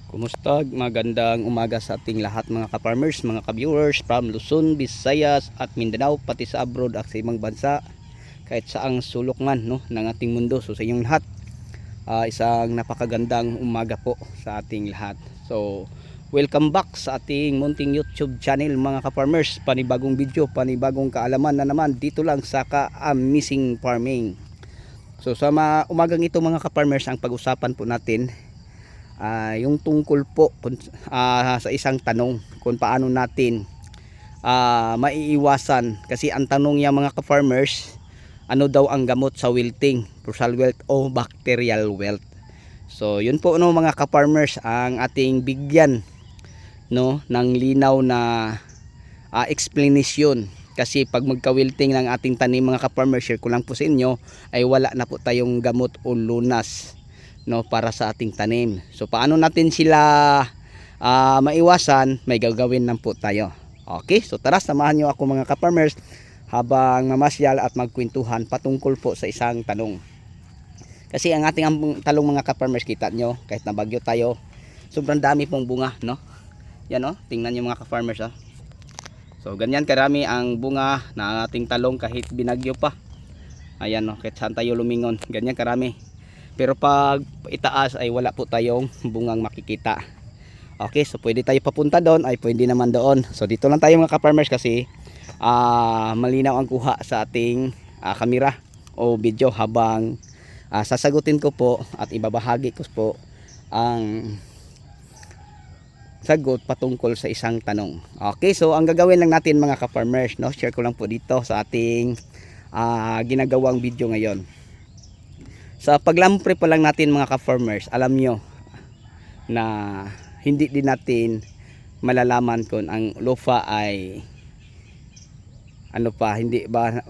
Kumusta? Magandang umaga sa ating lahat mga ka-farmers, mga ka-viewers from Luzon, Visayas at Mindanao, pati sa abroad at sa ibang bansa, kahit saang sulok man ng ating mundo. So sa inyong lahat, isang napakagandang umaga po sa ating lahat. So welcome back sa ating munting YouTube channel mga ka-farmers. Panibagong video, panibagong kaalaman na naman dito lang sa Ka-Amazing Farming. So sa umagang ito mga ka-farmers, ang pag-usapan po natin yung tungkol po sa isang tanong kung paano natin maiiwasan, kasi ang tanong niya mga ka-farmers, ano daw ang gamot sa wilting, brucel wilt o bacterial wilt. So yun po mga ka-farmers ang ating bigyan ng linaw na explanation, kasi pag magka-wilting ng ating tanim mga ka-farmers, share ko lang po sa inyo, ay wala na po tayong gamot o lunas para sa ating tanim. So paano natin sila maiwasan? May gagawin lang po tayo. Okay, so tara, samahan nyo ako mga ka-farmers habang mamasyal at magkwentuhan patungkol po sa isang tanong. Kasi ang ating talong mga ka-farmers, kita nyo kahit nabagyo tayo, sobrang dami pong bunga, yan tingnan nyo mga ka-farmers. So ganyan karami ang bunga na ating talong kahit binagyo pa. Ayan kahit saan tayo lumingon, ganyan karami. Pero pag itaas ay wala po tayong bungang makikita. Okay, so pwede tayo papunta doon, ay pwede naman doon. So dito lang tayo mga ka-farmers kasi malinaw ang kuha sa ating kamera o video habang sasagutin ko po at ibabahagi ko po ang sagot patungkol sa isang tanong. Okay, so ang gagawin lang natin mga ka-farmers, share ko lang po dito sa ating ginagawang video ngayon. Sa paglampre pa lang natin mga ka-farmers, alam nyo na hindi din natin malalaman kung ang lupa ay hindi ba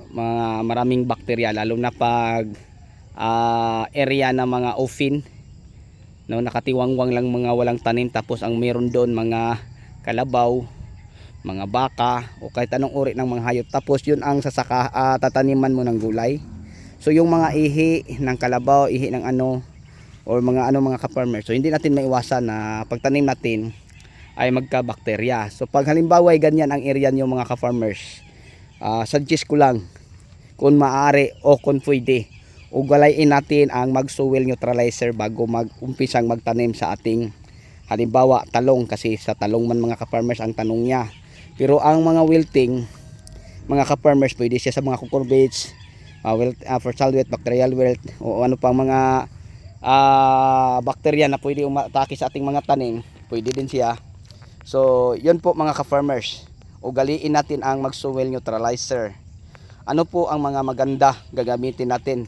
maraming bakterya, lalo na pag area na mga open, nakatiwangwang lang mga walang tanim, tapos ang meron doon mga kalabaw, mga baka o kahit anong uri ng mga hayop, tapos yun ang tataniman mo ng gulay. So yung mga ihi ng kalabaw, ihi ng or mga mga ka-farmers, so hindi natin maiwasan na pagtanim natin ay magka-bakterya. So pag halimbawa ay ganyan ang area niyo mga ka-farmers, suggest ko lang kung maaari o kung pwede, ugalayin natin ang mag-soil neutralizer bago mag-umpisang magtanim sa ating halimbawa talong, kasi sa talong man mga ka-farmers ang tanong niya. Pero ang mga wilting mga ka-farmers, pwede siya sa mga cucurbits, brucel wilt, bacterial wilt o ano pang mga bakterya na pwede umatake sa ating mga tanim, pwede din siya. So yun po mga ka-farmers, ugaliin natin ang mag-soil neutralizer. Ano po ang mga maganda gagamitin natin?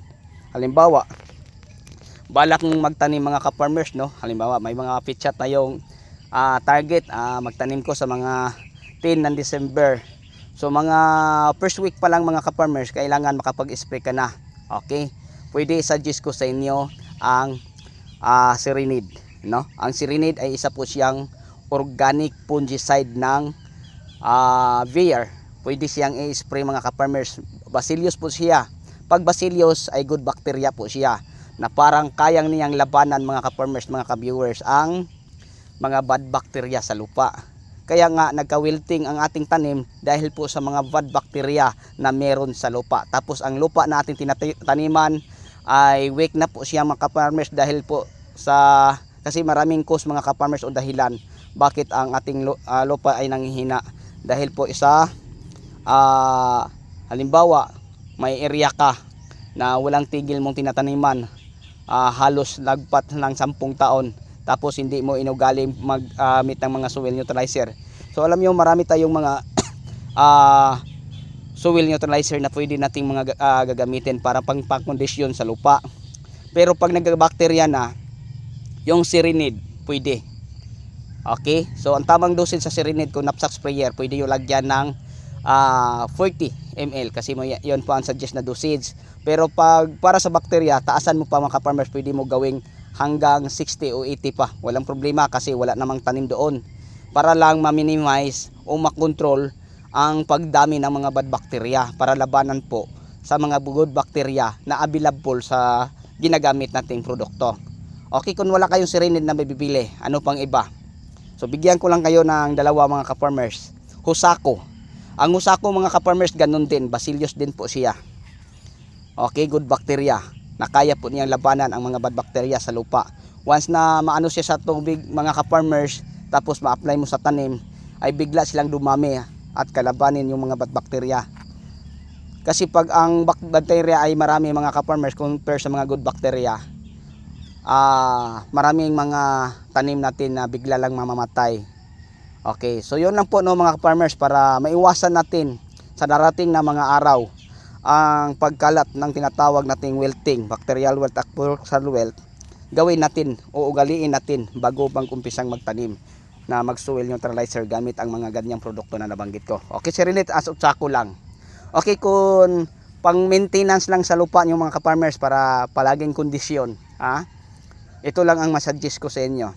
Halimbawa, balak mong magtanim mga ka-farmers, halimbawa may mga pitsa tayong target, magtanim ko sa mga 10 ng December. So mga first week pa lang mga ka-farmers, kailangan makapag-spray ka na. Okay? Pwede suggest ko sa inyo ang Serenade, Ang Serenade ay isa po siyang organic fungicide ng Bayer. Pwede siyang i-spray mga ka-farmers. Bacillus po siya. Pag Bacillus ay good bacteria po siya, na parang kayang niyang labanan mga ka-farmers, mga ka-viewers, ang mga bad bacteria sa lupa. Kaya nga nagka-wilting ang ating tanim dahil po sa mga bad bacteria na meron sa lupa. Tapos ang lupa na ating tinataniman ay weak na po siya mga ka-farmers, dahil po kasi maraming cause mga ka-farmers o dahilan bakit ang ating lupa ay nanghihina. Dahil po halimbawa may area ka na walang tigil mong tinataniman, halos lagpat ng 10 taon, tapos hindi mo inugali mag-meet ng mga soil neutralizer. So alam nyo, marami tayong mga soil neutralizer na pwede nating mga gagamitin para pang-kondisyon sa lupa. Pero pag nagka-bacteria na, yung Serenade pwede. Okay, so ang tamang dosage sa Serenade, kung knapsack sprayer, pwede yung lagyan ng 40 ml, kasi yun po ang suggest na dosage. Pero pag para sa bacteria, taasan mo pa mga ka-farmers, pwede mo gawing hanggang 60 o 80 pa, walang problema, kasi wala namang tanim doon, para lang ma-minimize o makontrol ang pagdami ng mga bad bacteria, para labanan po sa mga good bacteria na available sa ginagamit nating produkto. Okay, kung wala kayong Serenade na bibili, ano pang iba? So bigyan ko lang kayo ng dalawa mga ka-farmers. Husako. Ang Husako mga ka-farmers, ganun din, Bacillus din po siya. Okay, good bacteria. Nakaya po niyang labanan ang mga bad bacteria sa lupa. Once na maano siya sa tubig mga ka-farmers, tapos ma-apply mo sa tanim, ay bigla silang dumami at kalabanin yung mga bad bacteria. Kasi pag ang bacteria ay marami mga ka-farmers compare sa mga good bacteria, maraming mga tanim natin na bigla lang mamamatay. Okay, so yun lang po no mga ka-farmers, para maiwasan natin sa darating na mga araw ang pagkalat ng tinatawag nating wilting, bacterial wilt at pulsar wilt. Gawin natin o ugaliin natin bago bang umpisang magtanim na mag-soil neutralizer gamit ang mga ganyang produkto na nabanggit ko. Okay, Serenade as Husako lang. Okay, kung pang maintenance lang sa lupa niyo mga ka-farmers para palaging kondisyon, ito lang ang masuggest ko sa inyo.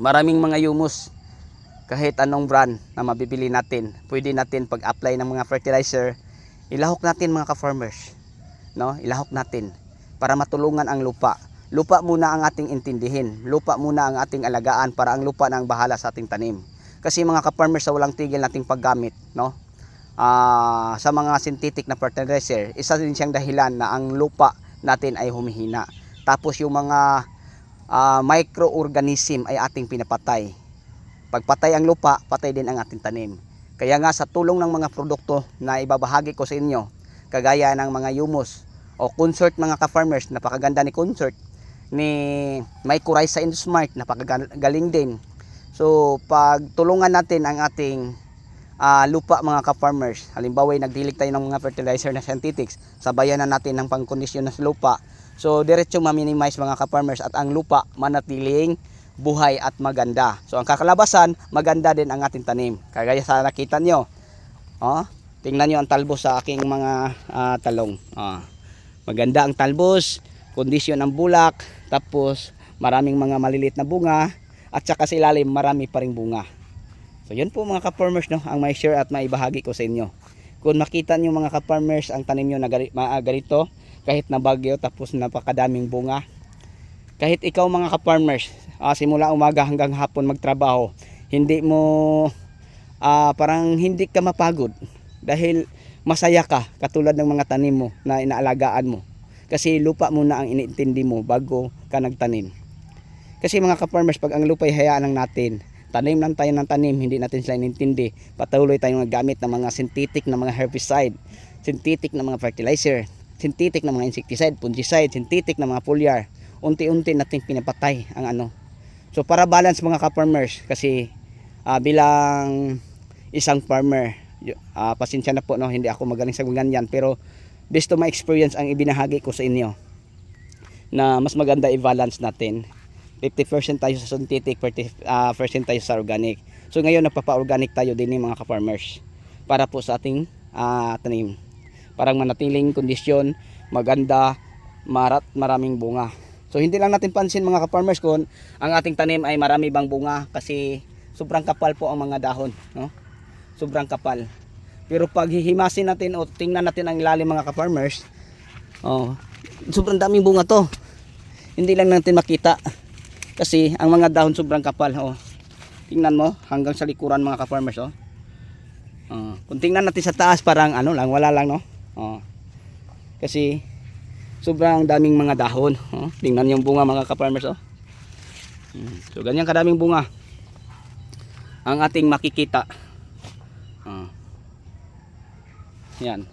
Maraming mga humus, kahit anong brand na mabibili natin, pwede natin pag-apply ng mga fertilizer, ilahok natin mga ka-farmers, no? Ilahok natin para matulungan ang lupa. Lupa muna ang ating intindihin, lupa muna ang ating alagaan, para ang lupa na ang bahala sa ating tanim. Kasi mga ka-farmers, sa walang tigil nating paggamit, no? Sa mga synthetic na fertilizer, isa din siyang dahilan na ang lupa natin ay humihina. Tapos yung mga microorganism ay ating pinapatay. Pagpatay ang lupa, patay din ang ating tanim. Kaya nga sa tulong ng mga produkto na ibabahagi ko sa inyo, kagaya ng mga humus o Consort mga ka-farmers, napakaganda ni Consort, ni Mycorrhiza Endosmart, napakagaling din. So pag tulungan natin ang ating lupa mga ka-farmers, halimbawa nagdilig tayo ng mga fertilizer na synthetics, sabayan na natin ng pangkondisyon ng lupa, so diretso ma-minimize mga ka-farmers at ang lupa manatiling buhay at maganda. So ang kakalabasan, maganda din ang ating tanim. Kagaya sa nakita nyo, tingnan nyo ang talbos sa aking mga talong. Maganda ang talbos, kondisyon ng bulak, tapos maraming mga maliliit na bunga, at saka sa ilalim marami pa ring bunga. So yun po mga ka-farmers, no, ang may share at maibahagi ko sa inyo. Kung makita nyo mga ka-farmers ang tanim nyo na ganito, kahit na bagyo tapos napakadaming bunga, kahit ikaw mga ka-farmers, simula umaga hanggang hapon magtrabaho, hindi mo parang hindi ka mapagod dahil masaya ka, katulad ng mga tanim mo na inaalagaan mo. Kasi lupa muna ang inintindi mo bago ka nagtanim. Kasi mga ka-farmers, pag ang lupa ay hayaan lang natin, tanim lang tayo ng tanim, hindi natin sila inintindi, patuloy tayong nagamit ng mga synthetic na mga herbicide, synthetic na mga fertilizer, synthetic na mga insecticide, fungicide, synthetic na mga foliar, unti-unti nating pinapatay ang ano. So para balance mga ka-farmers, kasi bilang isang farmer, pasensya na po, no, hindi ako magaling sa ganyan, pero based to my experience ang ibinahagi ko sa inyo, na mas maganda i-balance natin. 50% tayo sa synthetic, 40% tayo sa organic. So ngayon nagpapa-organic tayo din mga ka-farmers para po sa ating tanim, parang manatiling kondisyon, maganda, maraming bunga. So hindi lang natin pansin mga ka-farmers kung ang ating tanim ay marami bang bunga, kasi sobrang kapal po ang mga dahon, no? Sobrang kapal. Pero pag hihimasin natin o tingnan natin ang ilalim mga ka-farmers, sobrang daming bunga to. Hindi lang natin makita kasi ang mga dahon sobrang kapal. Tingnan mo hanggang sa likuran mga ka-farmers. Kung tingnan natin sa taas, parang ano lang, wala lang, no? Kasi sobrang daming mga dahon. Tingnan yung bunga mga ka-farmers. So ganyan kadaming bunga ang ating makikita. Yan.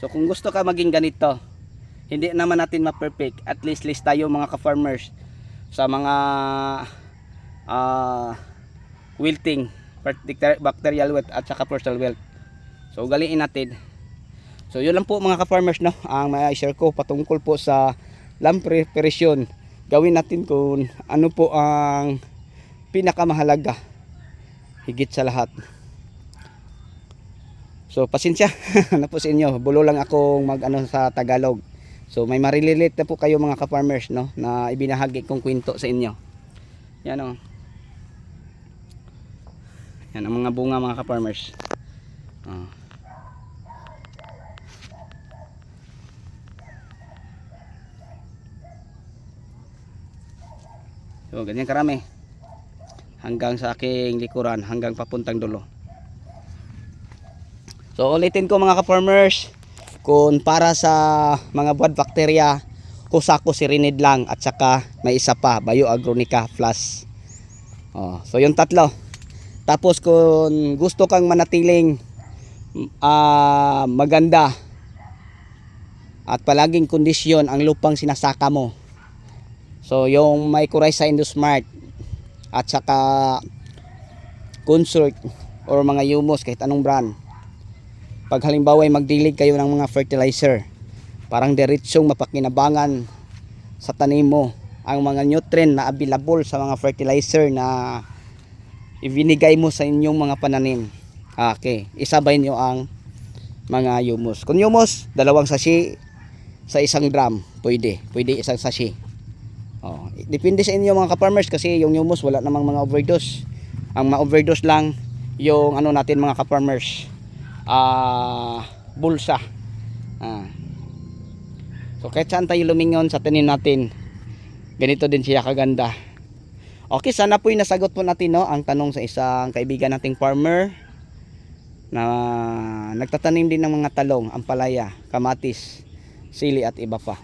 So kung gusto ka maging ganito, hindi naman natin ma-perfect, at least tayo mga ka-farmers sa mga wilting, bacterial wilt at saka pulsar wilt. So ugaliin natin. So yun lang po mga ka-farmers, no, ang may-share ko patungkol po sa land preparation. Gawin natin kung ano po ang pinakamahalaga higit sa lahat. So pasensya na po sa inyo, bulo lang akong mag-ano sa Tagalog. So may marilelate na po kayo mga ka-farmers, no, na ibinahagi kong kwento sa inyo. Yan o. Yan ang mga bunga mga ka-farmers. So ganyan karami. Hanggang sa aking likuran, hanggang papuntang dulo. So ulitin ko mga ka-farmers, kung para sa mga buwan bacteria, kusako sirinid lang at saka may isa pa, Bioagronica Plus. So yung tatlo. Tapos kung gusto kang manatiling maganda at palaging kondisyon ang lupang sinasaka mo, so yung Mycorrhiza Endosmart at saka Consort or mga humus kahit anong brand, pag halimbawa ay magdilig kayo ng mga fertilizer, parang diretsong mapakinabangan sa tanim mo ang mga nutrient na available sa mga fertilizer na ibinigay mo sa inyong mga pananim. Okay, isabay nyo ang mga humus. Kung humus, 2 sachet sa 1 gram, pwede 1 sachet. Depende sa inyo mga ka-farmers, kasi yung humus wala namang mga overdose. Ang ma-overdose lang yung ano natin mga ka-farmers, bulsa. So kahit saan tayo lumingon sa tanim natin, ganito din siya kaganda. Okay, sana po nasagot po natin ang tanong sa isang kaibigan nating farmer na nagtatanim din ng mga talong, ampalaya, kamatis, sili at iba pa.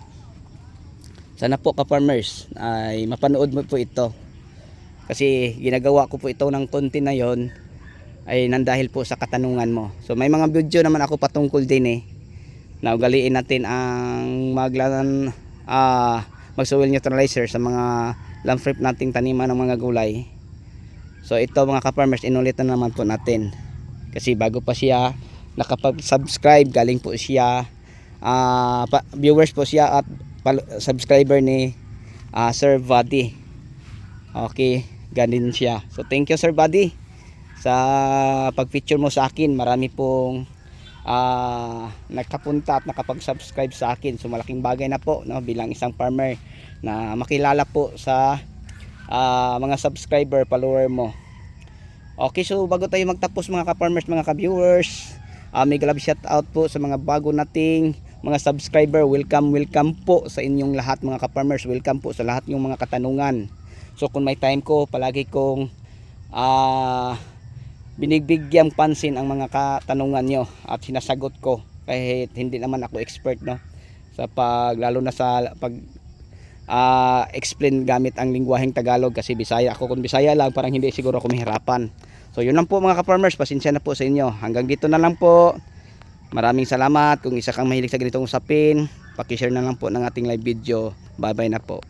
Sana po ka-farmers ay mapanood mo po ito, kasi ginagawa ko po ito ng konti na yon ay nandahil po sa katanungan mo. So may mga video naman ako patungkol din na ugaliin natin ang mag-soil neutralizer sa mga lamprey nating taniman ng mga gulay. So ito mga ka-farmers, inulitan naman po natin, kasi bago pa siya nakapag-subscribe, galing po siya viewers po siya at subscriber ni Sir Buddy. Okay, ganin siya. So thank you Sir Buddy sa pag-feature mo sa akin. Marami pong nagkapunta at nakapag-subscribe sa akin. So malaking bagay na po, no, bilang isang farmer na makilala po sa mga subscriber, follower mo. Okay, so bago tayo magtapos mga ka-farmers, mga ka-viewers, may love shout out po sa mga bago nating mga subscriber. Welcome po sa inyong lahat mga ka-farmers. Welcome po sa lahat ng mga katanungan. So kung may time ko, palagi kong binibigyang pansin ang mga katanungan nyo at sinasagot ko, kahit hindi naman ako expert, no, sa lalo na sa pag explain gamit ang lingwaheng Tagalog, kasi Bisaya ako. Kung Bisaya lang, parang hindi siguro ako mahirapan. So yun lang po mga ka-farmers, pasensya na po sa inyo. Hanggang dito na lang po. Maraming salamat. Kung isa kang mahilig sa ganitong usapin, paki-share na lang po ng ating live video. Bye bye na po.